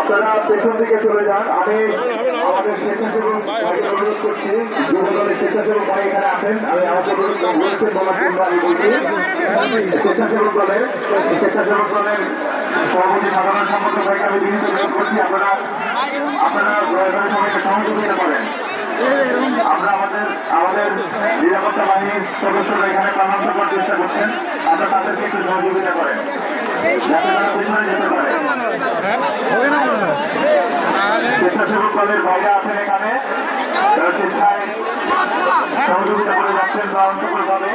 আপনারা পেছন দিকে চলে যান। আমি আমাদের স্বেচ্ছাসেবক ভাইকে অনুরোধ করছি, যুবদলের স্বেচ্ছাসেবক ভাই এখানে আছেন। আমি আমাকে বলার জন্য আমি বলছি স্বেচ্ছাসেবক দলের সভাপতি সাধারণ সম্পাদক ভাইকে আমি বিনীত অনুরোধ করছি, আপনারা সবাইকে সহযোগিতা করেন। আমরা আমাদের নিরাপত্তা বাহিনীর সদস্যরা এখানে প্রাণান্ত করার চেষ্টা করছেন, আপনারা তাদেরকে একটু সহযোগিতা করেন যাতে তারা পেছনে যেতে পারে। স্বেচ্ছাসেবক দলের ভাইরা আছেন এখানে, তারা স্বেচ্ছায় সহযোগিতা করে যাচ্ছেন বা অন্তর্ভাবে।